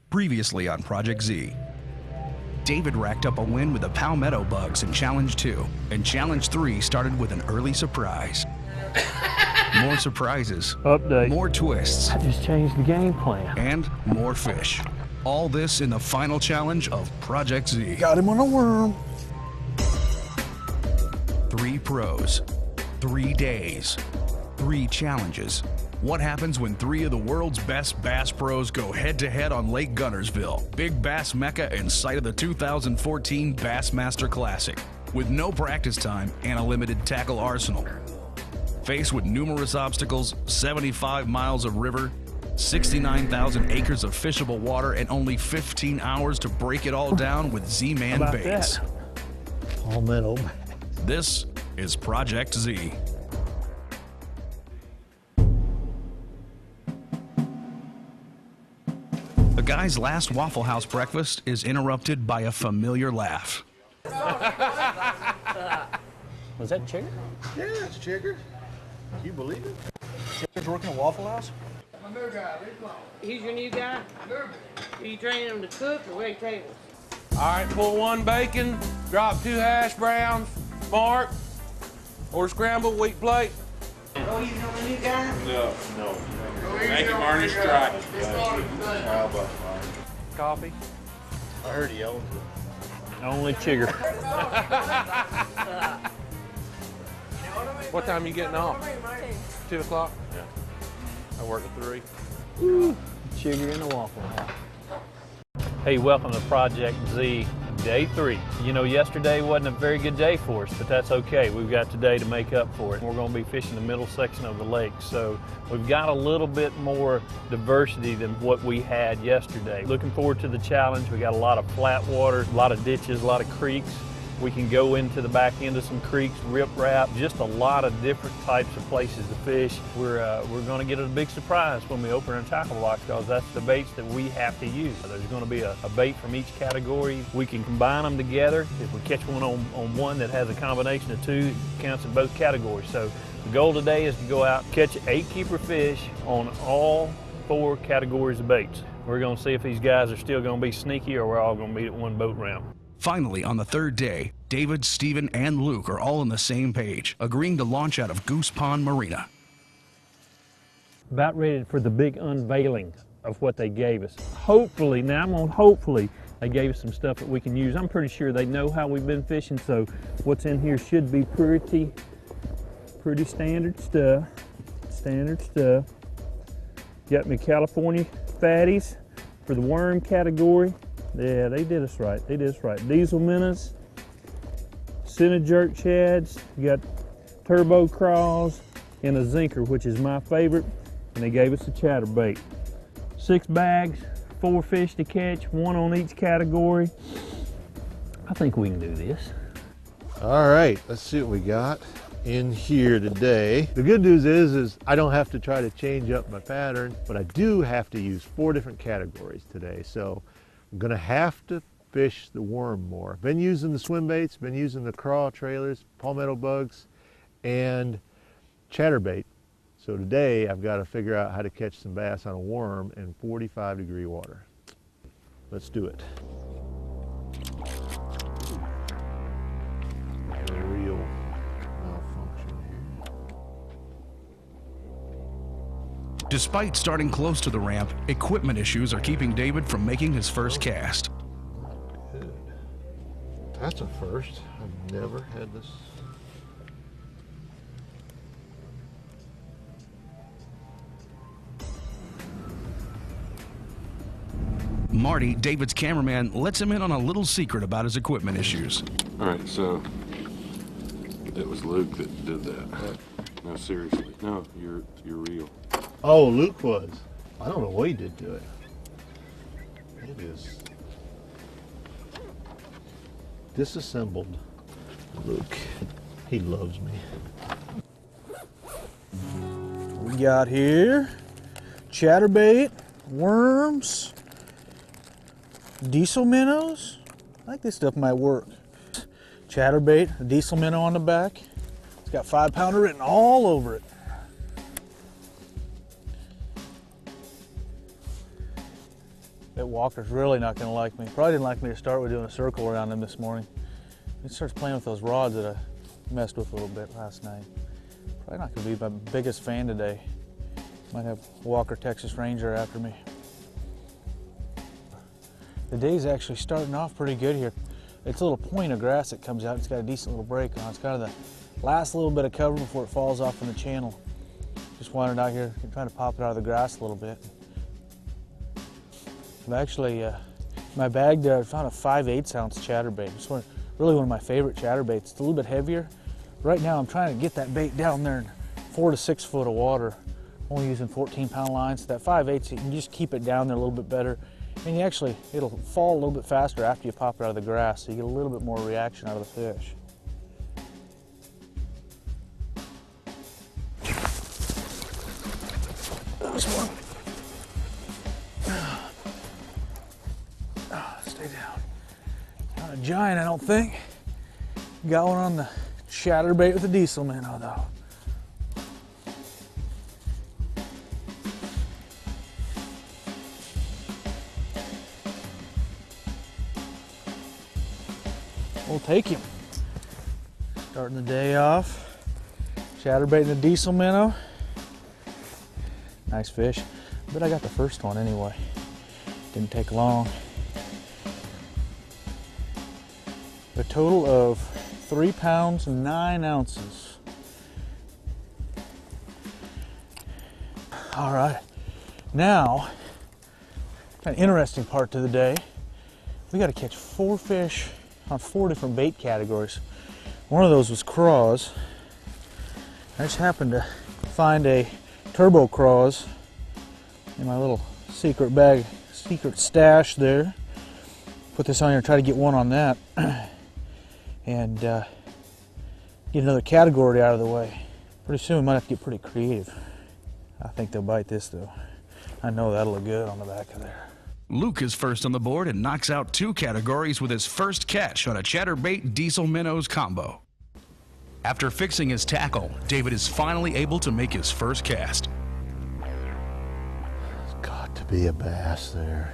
Previously on Project Z. David racked up a win with the palmetto bugs in Challenge 2, and Challenge 3 started with an early surprise. More surprises, update, more twists. I just changed the game plan. And more fish. All this in the final challenge of Project Z. Got him on a worm. 3 pros, 3 days, 3 challenges. What happens when 3 of the world's best bass pros go head-to-head on Lake Guntersville, big bass mecca and site of the 2014 Bassmaster Classic, with no practice time and a limited tackle arsenal? Faced with numerous obstacles, 75 miles of river, 69,000 acres of fishable water, and only 15 hours to break it all down with Z-Man baits. Palmetto. This is Project Z. The guy's last Waffle House breakfast is interrupted by a familiar laugh. Was that Chigger? Yeah, it's Chigger. Can you believe it? Chigger's working at Waffle House? My new guy, He's your new guy? Are you training him to cook or wait tables? All right, pull 1 bacon, drop 2 hash browns, smart, or scrambled wheat plate. Oh, he's the new guy? No. Thank you, Marty. Strike. Coffee? I heard he owns it. Only Chigger. What time are you getting off? 2 o'clock? Yeah. I work at 3. Chigger in the Waffle House. Hey, welcome to Project Z, Day 3. You know, yesterday wasn't a very good day for us, but that's okay. We've got today to make up for it. We're going to be fishing the middle section of the lake, so we've got a little bit more diversity than what we had yesterday. Looking forward to the challenge. We got a lot of flat water, a lot of ditches, a lot of creeks. We can go into the back end of some creeks, rip-rap, just a lot of different types of places to fish. We're going to get a big surprise when we open our tackle box, because that's the baits that we have to use. There's going to be a bait from each category. We can combine them together. If we catch one on one that has a combination of 2, it counts in both categories. So the goal today is to go out and catch 8 keeper fish on all 4 categories of baits. We're going to see if these guys are still going to be sneaky, or we're all going to meet at one boat round. Finally, on the 3rd day, David, Steven, and Luke are all on the same page, agreeing to launch out of Goose Pond Marina. About ready for the big unveiling of what they gave us. Hopefully, now I'm on hopefully, they gave us some stuff that we can use. I'm pretty sure they know how we've been fishing, so what's in here should be pretty standard stuff. Got me California fatties for the worm category. Yeah, they did us right. Diesel minnows, center jerk chads, you got turbo craws, and a zinker, which is my favorite. And they gave us a chatterbait. 6 bags, 4 fish to catch, 1 on each category. I think we can do this. All right, let's see what we got in here today. The good news is I don't have to try to change up my pattern, but I do have to use 4 different categories today. So I'm gonna have to fish the worm more. Been using the swim baits, been using the craw trailers, palmetto bugs, and chatterbait. So today I've got to figure out how to catch some bass on a worm in 45-degree water. Let's do it. Real malfunction here. Despite starting close to the ramp, equipment issues are keeping David from making his first cast. Good. That's a first. I've never had this. Marty, David's cameraman, lets him in on a little secret about his equipment issues. All right, so it was Luke that did that. No, seriously. No, you're real. Oh, Luke was. I don't know what he did to it. It is disassembled. Luke, he loves me. We got here chatterbait, worms, diesel minnows. I think this stuff might work. Chatterbait, a diesel minnow on the back. It's got 5-pounder written all over it. That walker's really not gonna like me. Probably didn't like me to start with doing a circle around him this morning. He starts playing with those rods that I messed with a little bit last night. Probably not gonna be my biggest fan today. Might have Walker Texas Ranger after me. The day's actually starting off pretty good here. It's a little point of grass that comes out. It's got a decent little break on. It's kind of the last little bit of cover before it falls off in the channel. Just wandered out here, trying to pop it out of the grass a little bit. I've actually, my bag there, I found a 5/8 ounce chatterbait. It's really one of my favorite chatterbaits. It's a little bit heavier. Right now I'm trying to get that bait down there in 4 to 6 foot of water. Only using 14-pound lines. So that 5/8, you can just keep it down there a little bit better. And you actually, it'll fall a little bit faster after you pop it out of the grass, so you get a little bit more reaction out of the fish. There's one. Stay down. Not a giant, I don't think. Got one on the chatterbait with the diesel minnow, though. We'll take him. Starting the day off. Chatterbait and the diesel minnow. Nice fish. But I got the first one anyway. Didn't take long. A total of 3 pounds, 9 ounces. All right. Now, an interesting part to the day. We got to catch 4 fish on 4 different bait categories. One of those was craws. I just happened to find a turbo craws in my little secret bag, secret stash there. Put this on here and try to get one on that and get another category out of the way. Pretty soon we might have to get pretty creative. I think they'll bite this though. I know that'll look good on the back of there. Luke is first on the board and knocks out 2 categories with his first catch on a chatterbait diesel minnows combo. After fixing his tackle, David is finally able to make his first cast. There's got to be a bass there.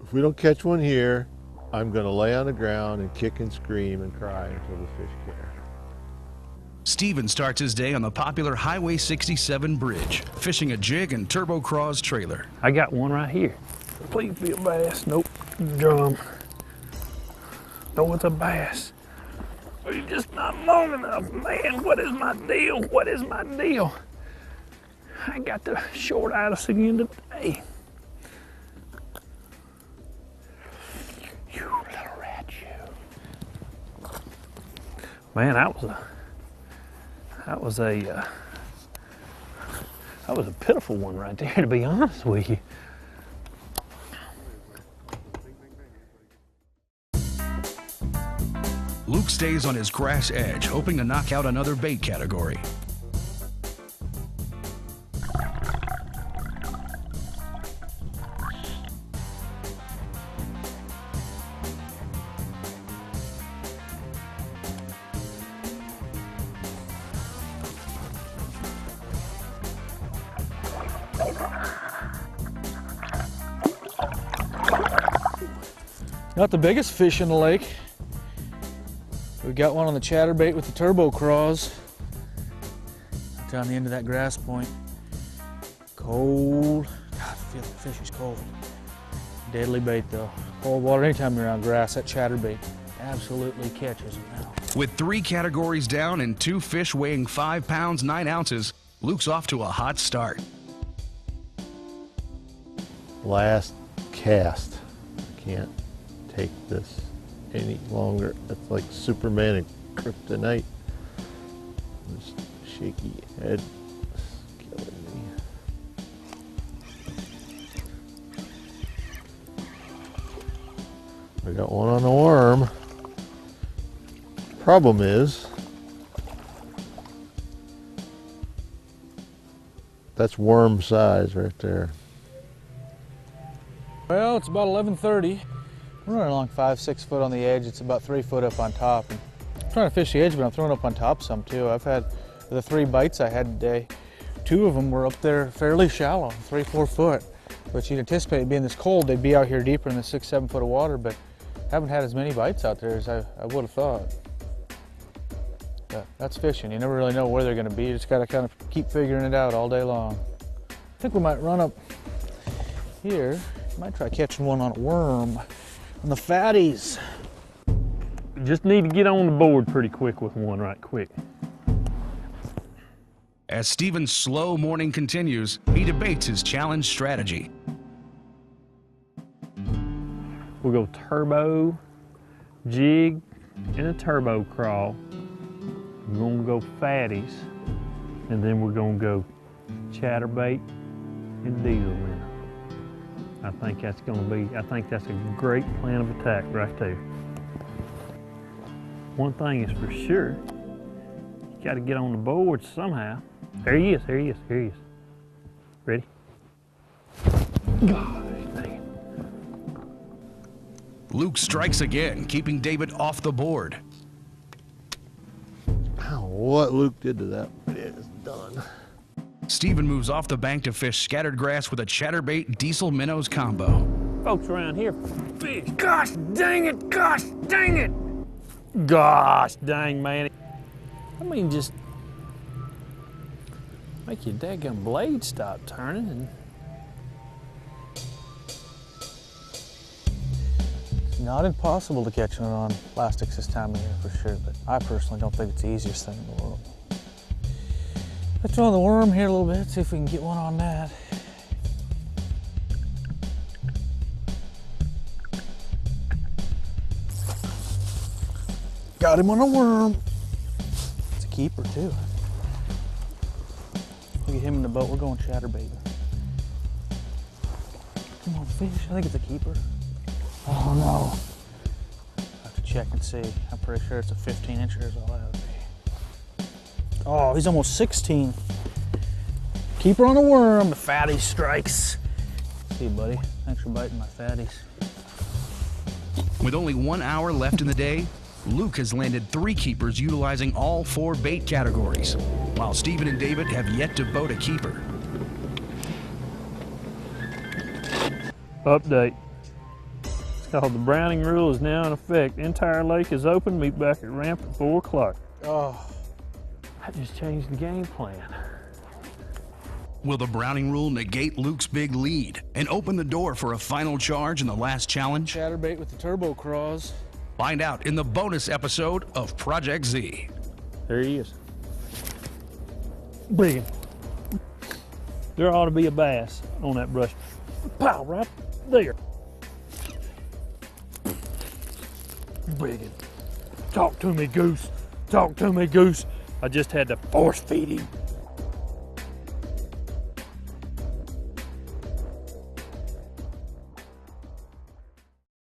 If we don't catch one here, I'm going to lay on the ground and kick and scream and cry until the fish care. Steven starts his day on the popular Highway 67 bridge, fishing a jig and turbo craws trailer. I got one right here. Please be a bass. Nope. Drum. No, it's a bass. You're just not long enough, man. What is my deal? What is my deal? I got the short itis again today. You little rat, you. Man, that was a pitiful one right there, to be honest with you. Luke stays on his grass edge, hoping to knock out another bait category. Not the biggest fish in the lake. We got one on the chatterbait with the turbo craws. Down the end of that grass point. Cold. God, I feel like the fish is cold. Deadly bait though. Cold water anytime you're on grass, that chatterbait absolutely catches them now. With 3 categories down and 2 fish weighing 5 pounds, 9 ounces, Luke's off to a hot start. Last cast. I can't take this any longer. It's like Superman and kryptonite. This shaky head is killing me. I got one on the worm. Problem is, that's worm size right there. Well, it's about 11:30. We're running along 5-6 foot on the edge. It's about 3 foot up on top. And I'm trying to fish the edge, but I'm throwing up on top some too. I've had the 3 bites I had today. 2 of them were up there fairly shallow, 3-4 foot. But you'd anticipate being this cold, they'd be out here deeper in the 6-7 foot of water, but haven't had as many bites out there as I would have thought. But that's fishing. You never really know where they're going to be. You just got to kind of keep figuring it out all day long. I think we might run up here. Might try catching one on a worm on the fatties. Just need to get on the board pretty quick with one right quick. As Steven's slow morning continues, he debates his challenge strategy. We'll go turbo, jig, and a turbo crawl. We're gonna go fatties, and then we're gonna go chatterbait and diesel minnow. I think that's a great plan of attack right there. One thing is for sure, you gotta get on the board somehow. There he is, there he is, there he is. Ready? Gosh, dang it. Luke strikes again, keeping David off the board. Ow, what Luke did to that, it is done. Steven moves off the bank to fish scattered grass with a chatterbait diesel minnows combo. Folks around here fish. Gosh dang it, gosh dang it. Gosh dang, man. I mean, just make your daggum blade stop turning. And It's not impossible to catch one on plastics this time of year for sure, but I personally don't think it's the easiest thing in the world. Let's throw the worm here a little bit, see if we can get one on that. Got him on a worm. It's a keeper too. Look at him in the boat. We're going chatterbait. Come on, fish. I think it's a keeper. Oh no. I have to check and see. I'm pretty sure it's a 15-incher is all out of me. Oh, he's almost 16. Keeper on a worm. The fatty strikes. See you, buddy. Thanks for biting my fatties. With only 1 hour left in the day, Luke has landed 3 keepers utilizing all 4 bait categories, while Steven and David have yet to boat a keeper. update. It's called the Browning Rule is now in effect. Entire lake is open. Meet back at ramp at 4 o'clock. Oh. I just changed the game plan. Will the Browning Rule negate Luke's big lead and open the door for a final charge in the last challenge? Chatterbait with the turbo craws. Find out in the bonus episode of Project Z. There he is. Big. There ought to be a bass on that brush. Pow, right there. Big. Talk to me, Goose. Talk to me, Goose. I just had to force feed him.